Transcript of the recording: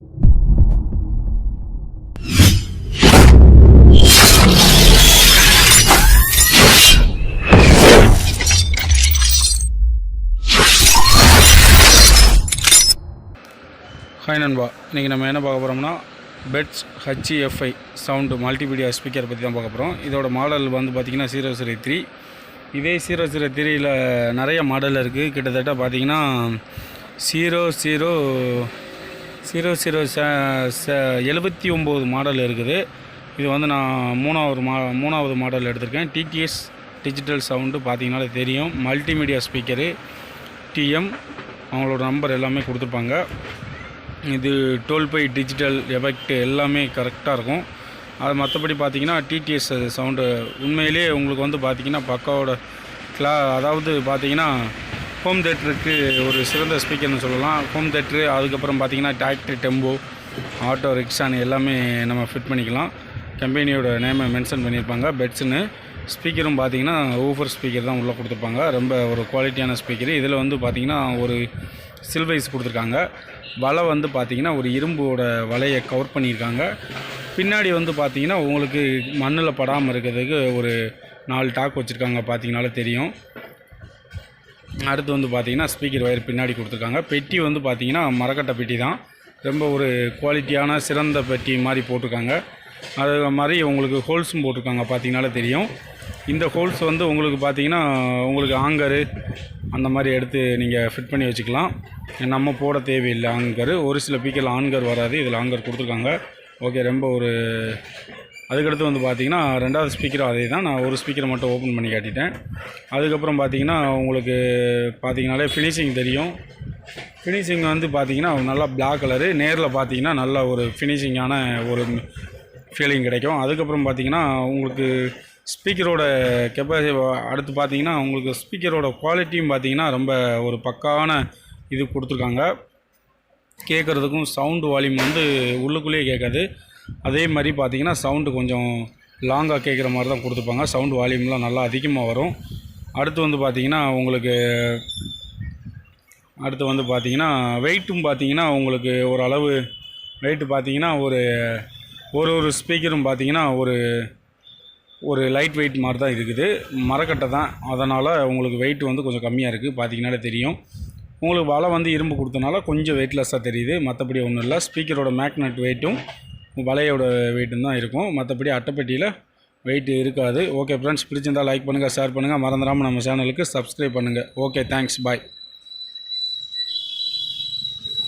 Hi நண்பா, இன்றைக்கி நம்ம என்ன பார்க்க போகிறோம்னா பெட்ஸ் HEFI சவுண்டு மல்டிமீடியா ஸ்பீக்கர் பற்றி தான் பார்க்க போகிறோம். இதோட மாடல் வந்து பார்த்திங்கன்னா 003. இதே 003ல் நிறைய மாடல் இருக்குது. கிட்டத்தட்ட பார்த்திங்கன்னா 79 மாடல் இருக்குது. இது வந்து நான் மூணாவது மாடல் எடுத்திருக்கேன். TTS டிஜிட்டல் சவுண்டு பார்த்திங்கனாலே தெரியும். மல்டிமீடியா ஸ்பீக்கரு TM அவங்களோட நம்பர் எல்லாமே கொடுத்துருப்பாங்க. இது DOLBY டிஜிட்டல் எஃபெக்ட் எல்லாமே கரெக்டாக இருக்கும். அது மற்றபடி பார்த்திங்கன்னா TTS சவுண்டு உண்மையிலே உங்களுக்கு வந்து பார்த்திங்கன்னா பக்காவோட அதாவது பார்த்திங்கன்னா ஹோம் தேட்டருக்கு ஒரு சிறந்த ஸ்பீக்கர்னு சொல்லலாம். ஹோம் தேட்ரு, அதுக்கப்புறம் பார்த்திங்கன்னா டிராக்டர், டெம்போ, ஆட்டோ, ரிக்ஷான்னு எல்லாமே நம்ம ஃபிட் பண்ணிக்கலாம். கம்பெனியோட நேமை மென்ஷன் பண்ணியிருப்பாங்க. பெட்ஸுன்னு ஸ்பீக்கரும் பார்த்திங்கன்னா ஊஃபர் ஸ்பீக்கர் தான் உள்ளே கொடுத்துருப்பாங்க. ரொம்ப ஒரு குவாலிட்டியான ஸ்பீக்கரு. இதில் வந்து பார்த்திங்கன்னா ஒரு சில்வைஸ் கொடுத்துருக்காங்க. வலை வந்து பார்த்திங்கன்னா ஒரு இரும்போட வலையை கவர் பண்ணியிருக்காங்க. பின்னாடி வந்து பார்த்திங்கன்னா உங்களுக்கு மண்ணில் படாமல் இருக்கிறதுக்கு ஒரு 4 டாக் வச்சுருக்காங்க, பார்த்திங்கனாலே தெரியும். அடுத்து வந்து பார்த்திங்கன்னா ஸ்பீக்கர் வயர் பின்னாடி கொடுத்துருக்காங்க. பெட்டி வந்து பார்த்திங்கன்னா மரக்கட்டை பெட்டி தான். ரொம்ப ஒரு குவாலிட்டியான சிறந்த பெட்டி மாதிரி போட்டிருக்காங்க. அது மாதிரி உங்களுக்கு ஹோல்ஸும் போட்டிருக்காங்க, பார்த்திங்கனாலே தெரியும். இந்த ஹோல்ஸ் வந்து உங்களுக்கு பார்த்திங்கன்னா உங்களுக்கு ஆங்கரு அந்த மாதிரி எடுத்து நீங்கள் ஃபிட் பண்ணி வச்சுக்கலாம். நம்ம போட தேவையில்லை ஆங்கரு. ஒரு சில ஸ்பீக்கரில் ஆங்கர் வராது, இதில் ஆங்கர் கொடுத்துருக்காங்க. ஓகே, ரொம்ப ஒரு அதுக்கடுத்து வந்து பார்த்திங்கன்னா ரெண்டாவது ஸ்பீக்கரும் அதே தான். நான் ஒரு ஸ்பீக்கரை மட்டும் ஓப்பன் பண்ணி காட்டிட்டேன். அதுக்கப்புறம் பார்த்திங்கன்னா உங்களுக்கு பார்த்திங்கனாலே ஃபினிஷிங் தெரியும். ஃபினிஷிங் வந்து பார்த்திங்கன்னா நல்லா பிளாக் கலரு. நேரில் பார்த்திங்கன்னா நல்ல ஒரு ஃபினிஷிங்கான ஒரு ஃபீலிங் கிடைக்கும். அதுக்கப்புறம் பார்த்திங்கன்னா உங்களுக்கு ஸ்பீக்கரோட அடுத்து பார்த்திங்கன்னா உங்களுக்கு ஸ்பீக்கரோட குவாலிட்டியும் பார்த்திங்கன்னா ரொம்ப ஒரு பக்காவான இது கொடுத்துருக்காங்க. கேட்குறதுக்கும் சவுண்டு வால்யூம் வந்து உள்ளுக்குள்ளேயே கேட்காது. அதே மாதிரி பார்த்திங்கன்னா சவுண்டு கொஞ்சம் லாங்காக கேட்குற மாதிரி தான் கொடுத்துருப்பாங்க. சவுண்டு வால்யூம்லாம் நல்லா அதிகமாக வரும். அடுத்து வந்து பார்த்திங்கன்னா உங்களுக்கு வெயிட்டும் பார்த்திங்கன்னா உங்களுக்கு ஒரு அளவு வெயிட்டு பார்த்திங்கன்னா ஒரு ஸ்பீக்கரும் பார்த்திங்கன்னா ஒரு லைட் வெயிட் மாதிரி தான் இருக்குது. மரக்கட்டை தான், அதனால் உங்களுக்கு வெயிட் வந்து கொஞ்சம் கம்மியாக இருக்குது, பார்த்திங்கனாலே தெரியும். உங்களுக்கு வலை வந்து இரும்பு கொடுத்தனால கொஞ்சம் வெயிட்லெஸ்ஸாக தெரியுது. மற்றபடி ஒன்றும் இல்லை. ஸ்பீக்கரோட மேக்னெட் வெயிட்டும் வலையோட வெயிட்டும் தான் இருக்கும். மற்றபடி அட்டைப்பெட்டியில் வெயிட் இருக்காது. ஓகே ஃப்ரெண்ட்ஸ், பிடிச்சிருந்தால் லைக் பண்ணுங்கள், ஷேர் பண்ணுங்கள். மறந்துடாமல் நம்ம சேனலுக்கு சப்ஸ்கிரைப் பண்ணுங்கள். ஓகே, தேங்க்ஸ், பாய்.